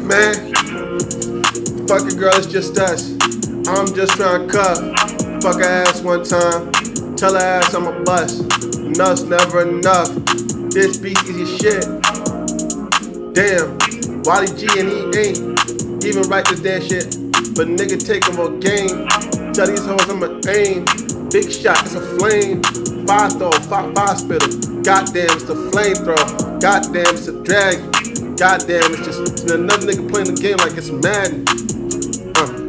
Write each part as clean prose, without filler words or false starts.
Man, fuck a girl, it's just us. I'm just trying to cuff. Fuck her ass one time. Tell her ass I'm a bust. Enough's never enough. This beat easy shit. Damn, Wally G and he ain't even write this damn shit. But nigga take him a game. Tell these hoes I'ma aim. Big shot, it's a flame. Fire throw, fire spitter. Goddamn, it's a flamethrower. Goddamn, it's a drag. Goddamn, it's just another nigga playing the game like it's Madden.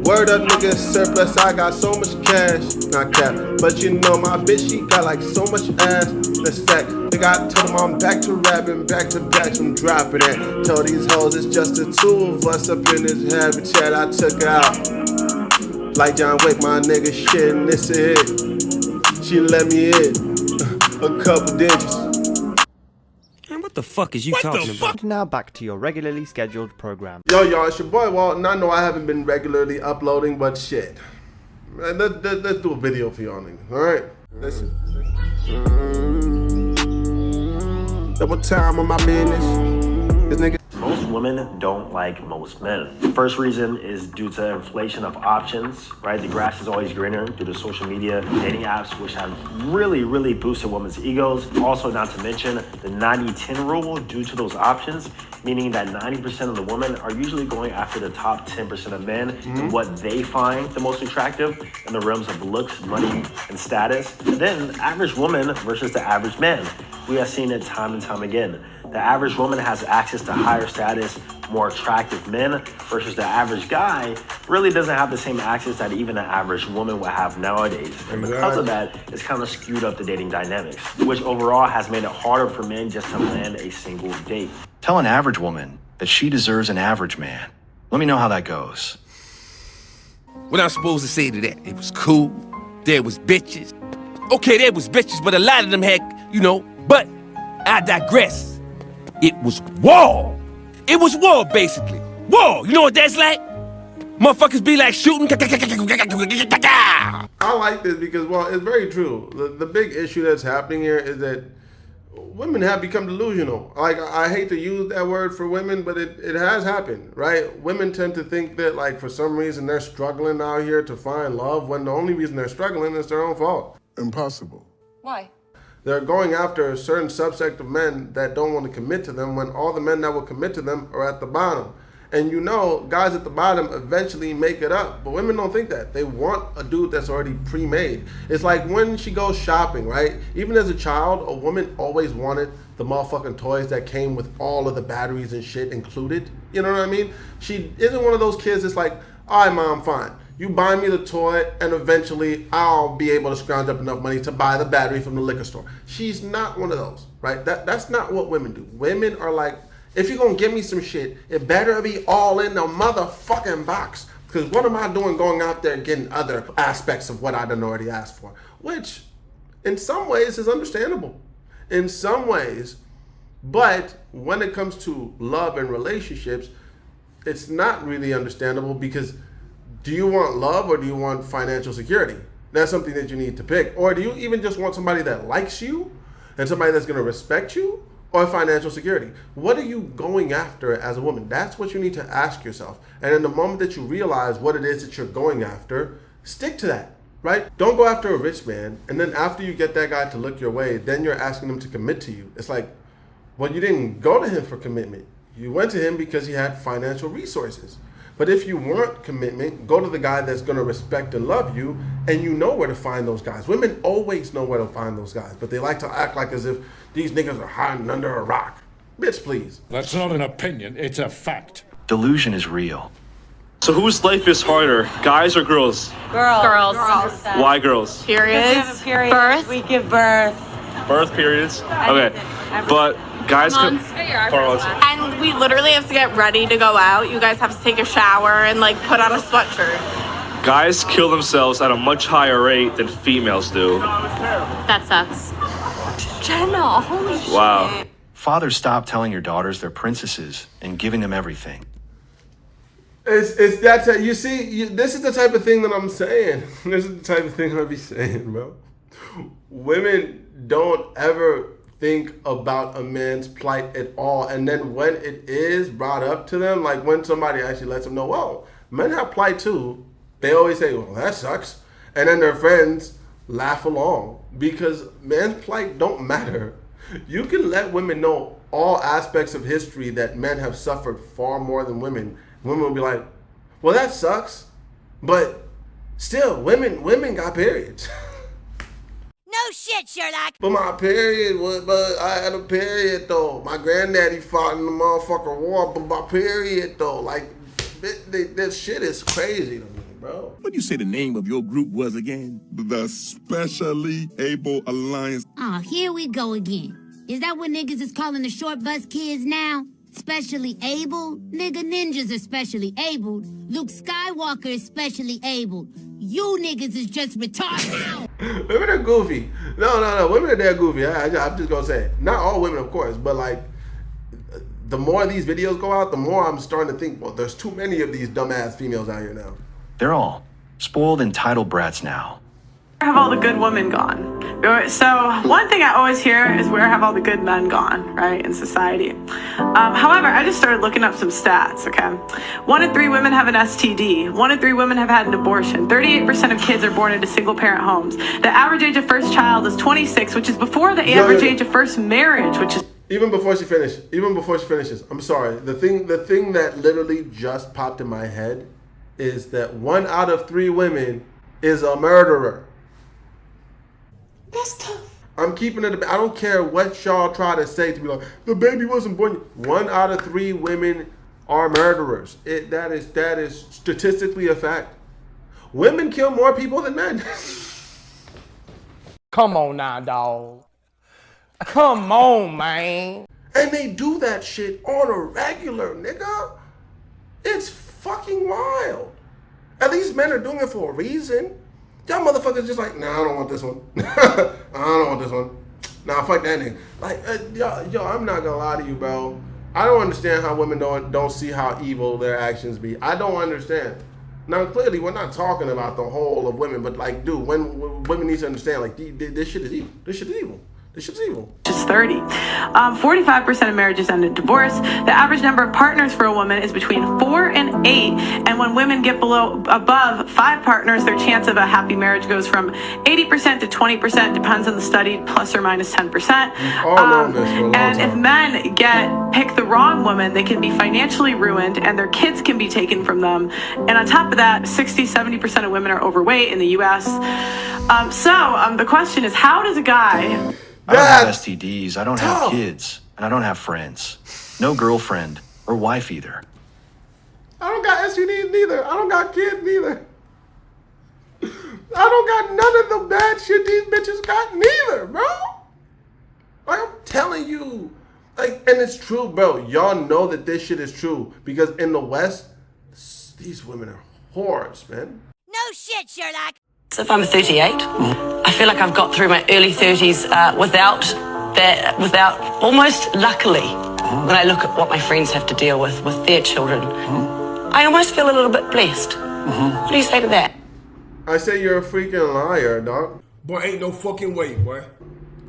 Word up, nigga, surplus. I got so much cash. Not cap, but you know my bitch, she got like so much ass. That's fact. Nigga, I told him I'm back to rapping, back to back, I'm dropping it. Told these hoes it's just the two of us up in this habitat. I took her out. Like John Wick, my nigga, shit, and this is it. She let me in a couple digits. Man, what the fuck is you talking about? Now back to your regularly scheduled program. Yo, y'all, it's your boy Walt, and I know I haven't been regularly uploading, but shit. Let's do a video for y'all niggas, alright? Listen. Double time on my business. This nigga. Most women don't like most men. The first reason is due to inflation of options, right? The grass is always greener due to social media, dating apps, which have really boosted women's egos. Also, not to mention the 90-10 rule due to those options, meaning that 90% of the women are usually going after the top 10% of men and what they find the most attractive in the realms of looks, money, and status. And then the average woman versus the average man. We have seen it time and time again. The average woman has access to higher status, more attractive men versus the average guy really doesn't have the same access that even an average woman would have nowadays. And because of that, it's kind of skewed up the dating dynamics, which overall has made it harder for men just to land a single date. Tell an average woman that she deserves an average man. Let me know how that goes. What I'm supposed to say to that? It was cool. There was bitches. Okay, there was bitches, but a lot of them had, but I digress. It was war. It was war, basically. War. You know what that's like? Motherfuckers be like shooting. I like this because, well, it's very true. The big issue that's happening here is that women have become delusional. Like, I hate to use that word for women, but it has happened, right? Women tend to think that, like, for some reason they're struggling out here to find love when the only reason they're struggling is their own fault. Impossible. Why? They're going after a certain subsect of men that don't want to commit to them when all the men that will commit to them are at the bottom. And guys at the bottom eventually make it up. But women don't think that. They want a dude that's already pre-made. It's like when she goes shopping, right? Even as a child, a woman always wanted the motherfucking toys that came with all of the batteries and shit included. You know what I mean? She isn't one of those kids that's like, all right, mom, fine. You buy me the toy, and eventually I'll be able to scrounge up enough money to buy the battery from the liquor store. She's not one of those, right? That's not what women do. Women are like, if you're gonna give me some shit, it better be all in the motherfucking box. Because what am I doing going out there and getting other aspects of what I done already asked for? Which, in some ways, is understandable. In some ways. But when it comes to love and relationships, it's not really understandable because do you want love or do you want financial security? That's something that you need to pick. Or do you even just want somebody that likes you and somebody that's going to respect you, or financial security? What are you going after as a woman? That's what you need to ask yourself. And in the moment that you realize what it is that you're going after, stick to that, right? Don't go after a rich man, and then after you get that guy to look your way, then you're asking him to commit to you. It's like, well, you didn't go to him for commitment. You went to him because he had financial resources. But if you want commitment, go to the guy that's going to respect and love you, and you know where to find those guys. Women always know where to find those guys, but they like to act like as if these niggas are hiding under a rock. Bitch, please. That's not an opinion, it's a fact. Delusion is real. So whose life is harder, guys or girls? Girls. Why girls? Periods. Birth. We give birth. Birth periods? Okay. But guys can... And we literally have to get ready to go out. You guys have to take a shower and like put on a sweatshirt. Guys kill themselves at a much higher rate than females do. That sucks. Jenna, holy shit. Wow. Fathers, stop telling your daughters they're princesses and giving them everything. It's that you see, this is the type of thing that I'm saying. This is the type of thing I be saying, bro. Women don't ever think about a man's plight at all. And then when it is brought up to them, like when somebody actually lets them know, well, men have plight too, they always say, well, that sucks. And then their friends laugh along because men's plight don't matter. You can let women know all aspects of history that men have suffered far more than women. Women will be like, well, that sucks. But still, women got periods. No shit, Sherlock. But my period was, but I had a period though. My granddaddy fought in the motherfucking war, but my period though, like, this shit is crazy to me, bro. What do you say the name of your group was again? The Specially Able Alliance. Oh, here we go again. Is that what niggas is calling the short bus kids now? Specially able? Nigga, ninjas are specially abled. Luke Skywalker is specially abled. You niggas is just retarded. Women are goofy. No. Women are that goofy. I'm just gonna say it. Not all women, of course, but like, the more these videos go out, the more I'm starting to think, well, there's too many of these dumbass females out here now. They're all spoiled, entitled brats now. Where have all the good women gone? So one thing I always hear is where have all the good men gone, right, in society? However, I just started looking up some stats, okay? 1 in 3 women have an STD. 1 in 3 women have had an abortion. 38% of kids are born into single-parent homes. The average age of first child is 26, which is before the average age of first marriage, which is... Even before she finishes, I'm sorry. The thing that literally just popped in my head is that 1 out of 3 women is a murderer. That's tough. I'm keeping it. I don't care what y'all try to say to be like, the baby wasn't born. 1 out of 3 women are murderers. That is statistically a fact. Women kill more people than men. Come on now, dog. Come on, man. And they do that shit on a regular, nigga. It's fucking wild. At least men are doing it for a reason. Y'all motherfuckers just like, nah, I don't want this one. I don't want this one. Nah, fuck that nigga. Like, yo, I'm not gonna lie to you, bro. I don't understand how women don't see how evil their actions be. I don't understand. Now, clearly, we're not talking about the whole of women, but like, dude, when women need to understand, like, this shit is evil. This shit is evil. This shit's evil. Just 30. 45% of marriages end in divorce. The average number of partners for a woman is between 4 and 8. And when women get above 5 partners, their chance of a happy marriage goes from 80% to 20%, depends on the study, plus or minus 10%. And if men pick the wrong woman, they can be financially ruined and their kids can be taken from them. And on top of that, 60-70% of women are overweight in the US. So the question is, how does a guy... I don't have STDs, I don't have kids, and I don't have friends. No girlfriend or wife either. I don't got STDs neither. I don't got kids neither. I don't got none of the bad shit these bitches got neither, bro. Like, I'm telling you. Like, and it's true, bro. Y'all know that this shit is true. Because in the West, these women are whores, man. No shit, Sherlock. If I'm 38, I feel like I've got through my early 30s without almost luckily, when I look at what my friends have to deal with their children, I almost feel a little bit blessed. What do you say to that? I say you're a freaking liar, dog. Boy, ain't no fucking way, boy.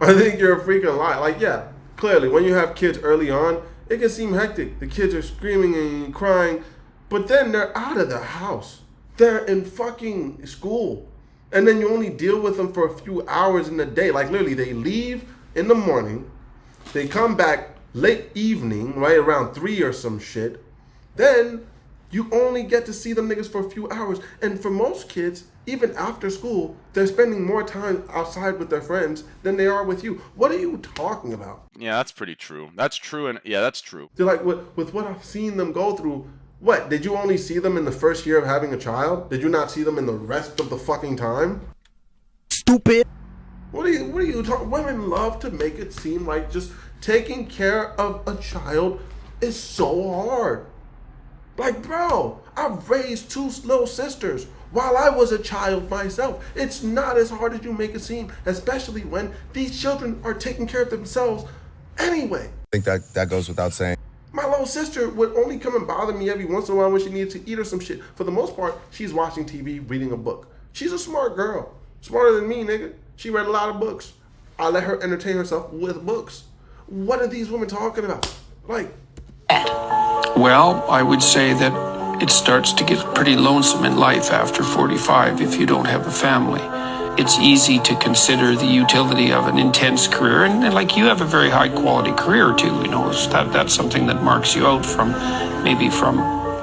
I think you're a freaking liar. Like, yeah, clearly, when you have kids early on, it can seem hectic. The kids are screaming and crying, but then they're out of the house. They're in fucking school. And then you only deal with them for a few hours in the day. Like, literally, they leave in the morning. They come back late evening, right around 3 or some shit. Then you only get to see them niggas for a few hours. And for most kids, even after school, they're spending more time outside with their friends than they are with you. What are you talking about? Yeah, that's pretty true. That's true. And yeah, that's true. They're like, with what I've seen them go through, what, did you only see them in the first year of having a child? Did you not see them in the rest of the fucking time? Stupid. What are you talking? Women love to make it seem like just taking care of a child is so hard. Like, bro, I've raised 2 little sisters while I was a child myself. It's not as hard as you make it seem, especially when these children are taking care of themselves anyway. I think that goes without saying. My little sister would only come and bother me every once in a while when she needed to eat or some shit. For the most part, she's watching TV, reading a book. She's a smart girl. Smarter than me, nigga. She read a lot of books. I let her entertain herself with books. What are these women talking about? Like, well, I would say that it starts to get pretty lonesome in life after 45 if you don't have a family. It's easy to consider the utility of an intense career, and like you have a very high quality career too. You know, that's something that marks you out from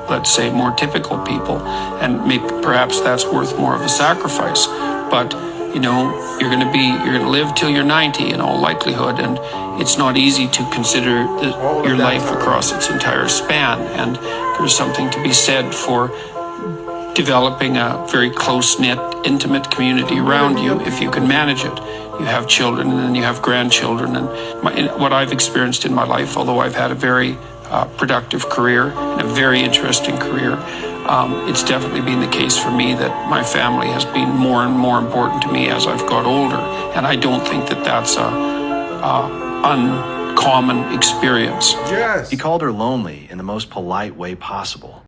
let's say more typical people, and perhaps that's worth more of a sacrifice. But you know, you're going to live till you're 90 in all likelihood, and it's not easy to consider your life across its entire span. And there's something to be said for developing a very close-knit, intimate community around you if you can manage it. You have children, and then you have grandchildren, and what I've experienced in my life, although I've had a very productive career and a very interesting career, it's definitely been the case for me that my family has been more and more important to me as I've got older, and I don't think that that's a uncommon experience. Yes. He called her lonely in the most polite way possible.